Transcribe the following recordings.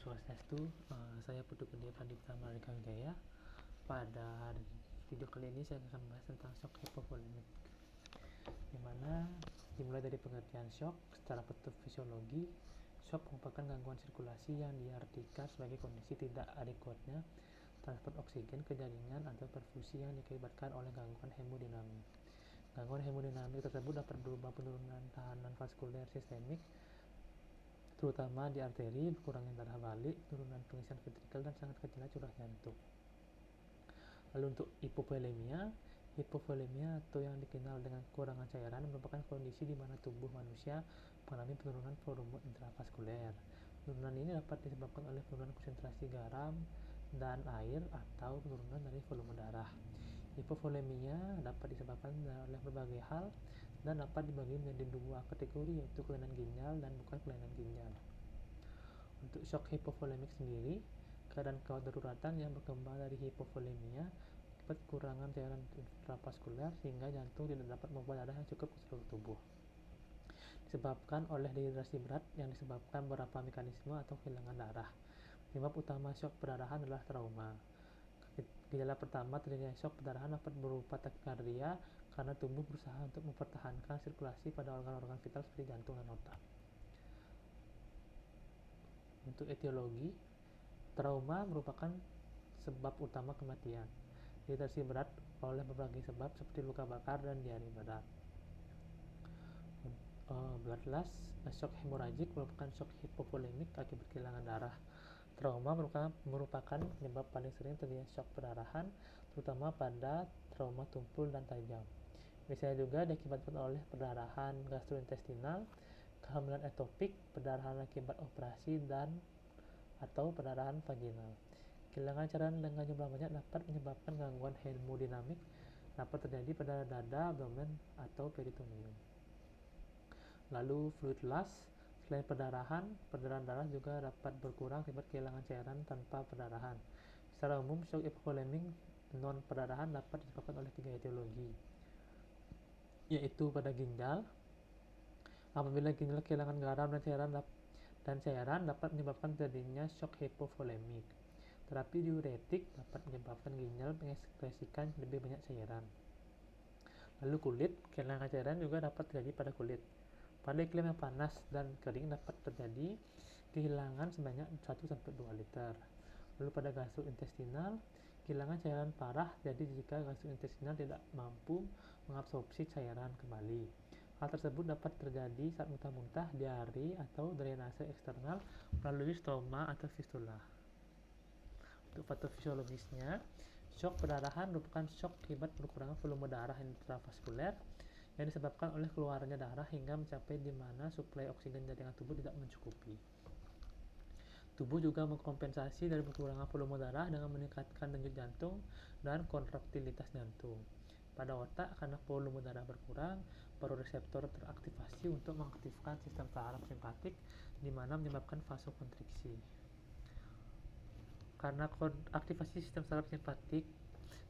Swastiastu, saya Putu Gede Pandita Mardika Wijaya. Pada video kali ini saya akan membahas tentang shock hipovolemik, dimana dimulai dari pengertian shock secara patofisiologi. Shock merupakan gangguan sirkulasi yang diartikan sebagai kondisi tidak adekuatnya transport oksigen ke jaringan atau perfusi yang diakibatkan oleh gangguan hemodinamik. Gangguan hemodinamik tersebut dapat berupa penurunan tahanan vaskuler sistemik, terutama di arteri, kurangnya darah balik, penurunan pengisian ventrikel, dan sangat kecilnya curah jantung. Lalu untuk hipovolemia atau yang dikenal dengan kekurangan cairan merupakan kondisi di mana tubuh manusia mengalami penurunan volume intravaskuler. Penurunan ini dapat disebabkan oleh penurunan konsentrasi garam dan air atau penurunan dari volume darah. Hipovolemia dapat disebabkan oleh berbagai hal dan dapat dibagi menjadi dua kategori, yaitu kelainan ginjal dan bukan kelainan ginjal. Untuk shock hipovolemik sendiri, keadaan kedaruratan yang berkembang dari hipovolemia akibat kekurangan cairan intravaskuler sehingga jantung tidak dapat membawa darah yang cukup ke seluruh tubuh. Disebabkan oleh dehidrasi berat yang disebabkan beberapa mekanisme atau kehilangan darah. Penyebab utama shock perdarahan adalah trauma. Gejala pertama terjadinya shock perdarahan dapat berupa takikardia karena tubuh berusaha untuk mempertahankan sirkulasi pada organ-organ vital seperti jantung dan otak. Untuk etiologi, trauma merupakan sebab utama kematian. Dehidrasi berat oleh berbagai sebab seperti luka bakar dan diare berat. Blood loss, shock hemoragik merupakan shock hipovolemik akibat kehilangan darah. Trauma merupakan penyebab paling sering terjadinya shock perdarahan, terutama pada trauma tumpul dan tajam. Biasanya juga diakibatkan oleh perdarahan gastrointestinal, kehamilan etopik, perdarahan akibat operasi, dan atau perdarahan vaginal. Kehilangan cairan dengan jumlah banyak dapat menyebabkan gangguan hemodinamik, dapat terjadi pada dada, abdomen, atau peritoneum. Lalu fluid loss, selain perdarahan darah juga dapat berkurang akibat kehilangan cairan tanpa perdarahan. Secara umum, shock hipovolemik non perdarahan dapat disebabkan oleh 3 etiologi, yaitu pada ginjal. Apabila ginjal kehilangan garam dan cairan dapat menyebabkan terjadinya shock hipovolemik. Terapi diuretik dapat menyebabkan ginjal mengekskresikan lebih banyak cairan. Lalu kulit, kehilangan cairan juga dapat terjadi pada kulit. Pada iklim yang panas dan kering dapat terjadi kehilangan sebanyak 1-2 liter. Lalu pada gastrointestinal, kehilangan cairan parah jadi jika gastrointestinal tidak mampu mengabsorpsi cairan kembali. Hal tersebut dapat terjadi saat muntah-muntah, diare, atau drainase eksternal melalui stoma atau fistula. Untuk patofisiologisnya, shock perdarahan merupakan shock akibat berkurangnya volume darah intravaskuler yang disebabkan oleh keluarnya darah hingga mencapai di mana suplai oksigen jaringan tubuh tidak mencukupi. Tubuh juga mengkompensasi dari berkurangnya volume darah dengan meningkatkan denyut jantung dan kontraktilitas jantung. Pada otak, karena volume darah berkurang, baroreseptor teraktivasi untuk mengaktifkan sistem saraf simpatik, di mana menyebabkan vasokonstriksi. Karena aktivasi sistem saraf simpatik,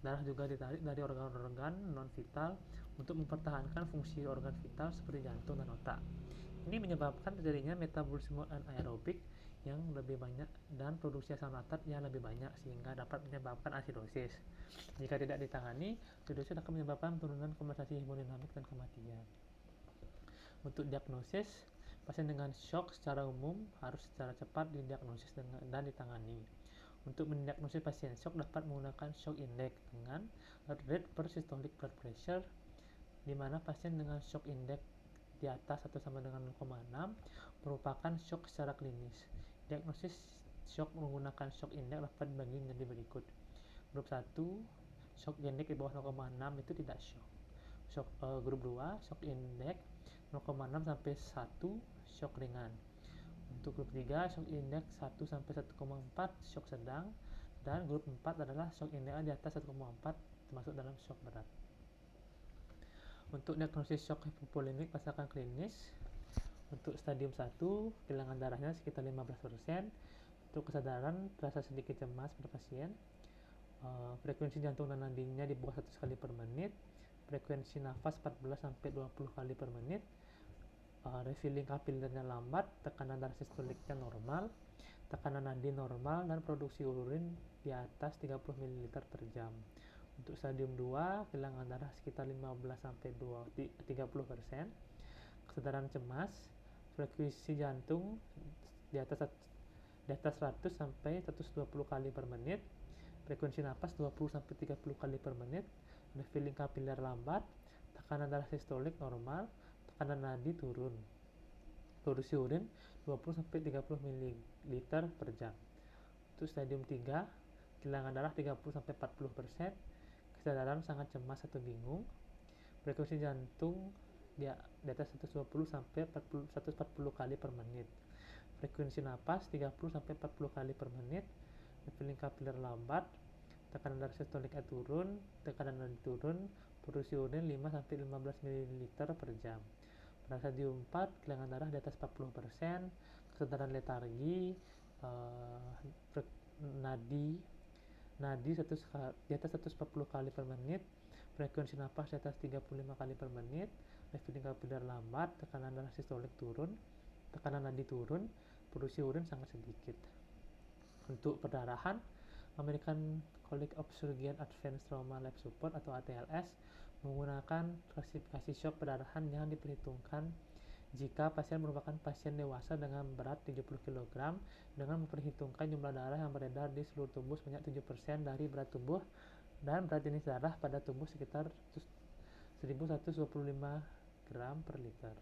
darah juga ditarik dari organ-organ non-vital untuk mempertahankan fungsi organ vital seperti jantung dan otak. Ini menyebabkan terjadinya metabolisme anaerobik yang lebih banyak dan produksi asam laktat yang lebih banyak, sehingga dapat menyebabkan asidosis. Jika tidak ditangani, asidosis akan menyebabkan penurunan kompensasi hemodinamik dan kematian. Untuk diagnosis, pasien dengan shock secara umum harus secara cepat didiagnosis dan ditangani. Untuk mendiagnosis pasien shock dapat menggunakan shock index dengan heart rate per systolic blood pressure, di mana pasien dengan shock index di atas atau sama dengan 0,6 merupakan shock secara klinis. Diagnosis shock menggunakan shock index dapat dibagi menjadi berikut. Grup 1, shock index di bawah 0,6 itu tidak shock. Grup 2, shock index 0,6 sampai 1, shock ringan. Untuk grup 3, shock index 1 sampai 1,4, shock sedang, dan grup 4 adalah shock index di atas 1,4 termasuk dalam shock berat. Untuk diagnosis shock hipovolemik berdasarkan klinis, untuk stadium 1, kehilangan darahnya sekitar 15%. Untuk kesadaran, terasa sedikit cemas pada pasien. Frekuensi jantung dan nadinya di bawah 100 kali per menit. Frekuensi nafas 14 sampai 20 kali per menit. Refilling kapilernya lambat, tekanan darah sistoliknya normal, tekanan nadi normal, dan produksi urin di atas 30 ml per jam. Untuk stadium 2, kehilangan darah sekitar 15-30%, kesadaran cemas, frekuensi jantung di atas 100 sampai 120 kali per menit, frekuensi napas 20 sampai 30 kali per menit, ada feeling kapiler lambat, tekanan darah sistolik normal, tekanan nadi turun, produksi urin 20 sampai 30 ml per jam. Untuk stadium 3, kehilangan darah 30 sampai 40%, kesadaran sangat cemas atau bingung, frekuensi jantung di atas 120 sampai 140 kali per menit, frekuensi napas 30 sampai 40 kali per menit, feeling kapiler lambat, tekanan darah sistolik turun, tekanan nadi turun, produksi urin 5 sampai 15 ml per jam. Pada stadium 4, kehilangan darah di atas 40%, kesadaran letargi, nadi di atas 140 kali per menit, frekuensi napas di atas 35 kali per menit, feeling kapiler lambat, tekanan darah sistolik turun, tekanan nadi turun, produksi urin sangat sedikit. Untuk perdarahan, American College of Surgeons Advanced Trauma Life Support atau ATLS menggunakan klasifikasi shock perdarahan yang diperhitungkan jika pasien merupakan pasien dewasa dengan berat 70 kg dengan memperhitungkan jumlah darah yang beredar di seluruh tubuh sebanyak 7% dari berat tubuh dan berat jenis darah pada tubuh sekitar 1125 gram per liter.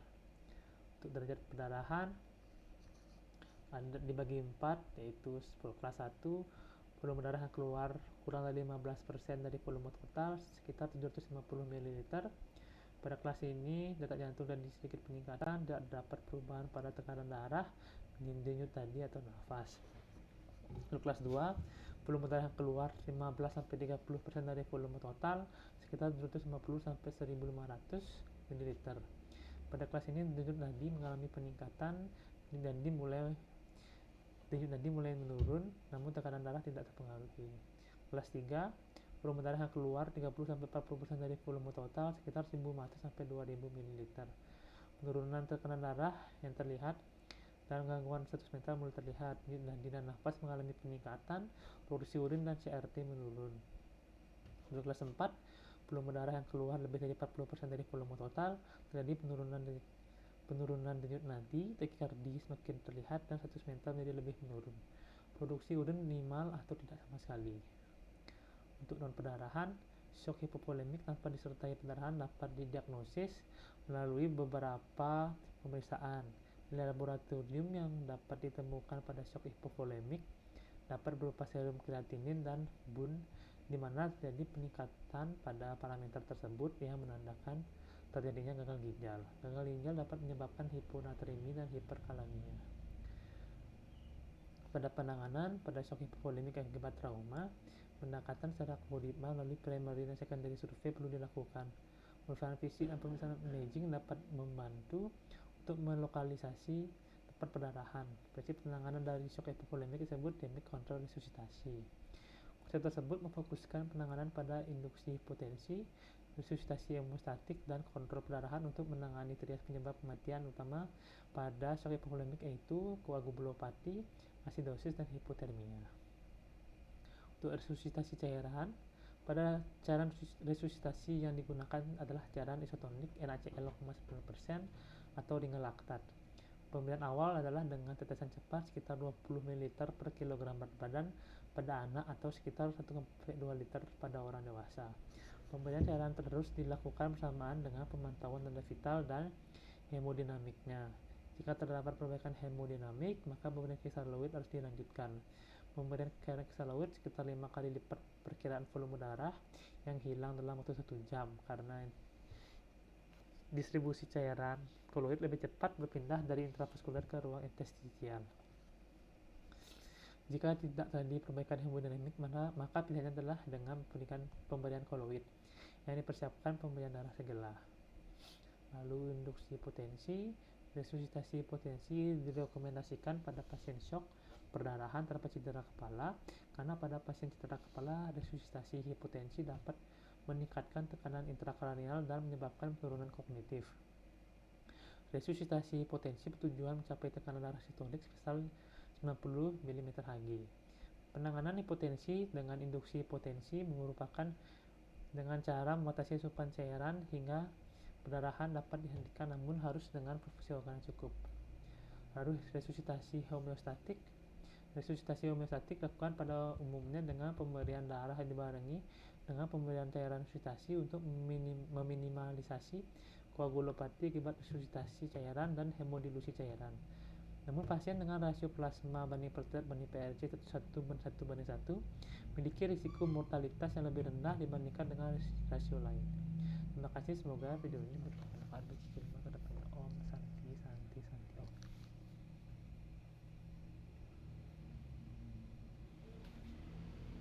Untuk derajat perdarahan dibagi 4, yaitu kelas 1, volume darah yang keluar kurang dari 15% dari volume total sekitar 750 ml. Pada kelas ini detak jantung dan sedikit peningkatan, tidak dapat perubahan pada tekanan darah, denyut nadi atau nafas. Untuk kelas 2, volume darah yang keluar 15-30% dari volume total sekitar 750-1500 ml. Pada kelas ini denyut nadi mengalami peningkatan, denyut nadi mulai menurun, namun tekanan darah tidak terpengaruhi. Kelas 3, volume darah yang keluar 30-40% dari volume total sekitar 1.500-2.000 ml. Penurunan tekanan darah yang terlihat dan gangguan status mental mulai terlihat, denyut nadi dan nafas mengalami peningkatan, produksi urin dan CRT menurun. Untuk kelas 4, volume darah yang keluar lebih dari 40% dari volume total, terjadi penurunan denyut nadi, takikardi semakin terlihat, dan status mental menjadi lebih menurun. Produksi urin minimal atau tidak sama sekali. Untuk non-perdarahan, shock hipovolemik tanpa disertai pendarahan dapat didiagnosis melalui beberapa pemeriksaan. Nilai laboratorium yang dapat ditemukan pada shock hipovolemik dapat berupa serum kreatinin dan BUN, di mana terjadi peningkatan pada parameter tersebut yang menandakan terjadinya gagal ginjal. Gagal ginjal dapat menyebabkan hiponatremi dan hiperkalemia. Pada penanganan pada shock hipovolemik akibat trauma, pendekatan secara algoritma melalui primary dan secondary survei perlu dilakukan. Pemeriksaan fisik dan pemeriksaan imaging dapat membantu untuk melokalisasi tempat perdarahan. Prinsip penanganan dari shock hipovolemik disebut damage control resusitasi. Konsep tersebut memfokuskan penanganan pada induksi hipotensi, resusitasi hemostatik, dan kontrol perdarahan untuk menangani trias penyebab kematian utama pada shock hipovolemik, yaitu koagulopati, asidosis, dan hipotermia. Untuk resusitasi cairan, pada cairan resusitasi yang digunakan adalah cairan isotonik NaCl 0,9% atau dengan laktat. Pemberian awal adalah dengan tetesan cepat sekitar 20 ml per kilogram berat badan pada anak atau sekitar 1-2 liter pada orang dewasa. Pemberian cairan terus dilakukan bersamaan dengan pemantauan tanda vital dan hemodinamiknya. Jika terdapat perbaikan hemodinamik, maka pemberian kristalloid harus dilanjutkan. Pemberian cairan kristalloid sekitar 5 kali lipat perkiraan volume darah yang hilang dalam waktu 1 jam, karena distribusi cairan koloid lebih cepat berpindah dari intravaskuler ke ruang interstisial. Jika tidak terjadi perbaikan hemodinamik, maka pilihannya adalah dengan pemberian koloid yang dipersiapkan pemberian darah segala. Lalu induksi hipotensi. Resusitasi hipotensi direkomendasikan pada pasien shock perdarahan tanpa cedera kepala, karena pada pasien cedera kepala resusitasi hipotensi dapat meningkatkan tekanan intrakranial dan menyebabkan penurunan kognitif. Resusitasi hipotensi bertujuan mencapai tekanan darah sistolik 90 mm Hg. Penanganan hipotensi dengan induksi hipotensi merupakan dengan cara membatasi asupan cairan hingga perdarahan dapat dihentikan, namun harus dengan perfusi organ cukup. Lalu resusitasi homeostatik. Resusitasi homeostatik dilakukan pada umumnya dengan pemberian darah yang dibarengi dengan pemberian cairan resusitasi untuk meminimalisasi koagulopati akibat resusitasi cairan dan hemodilusi cairan. Namun pasien dengan rasio plasma banding platelet banding PRC 1:1 memiliki risiko mortalitas yang lebih rendah dibandingkan dengan rasio lain. Terima kasih, semoga video ini bermanfaat bagi kita.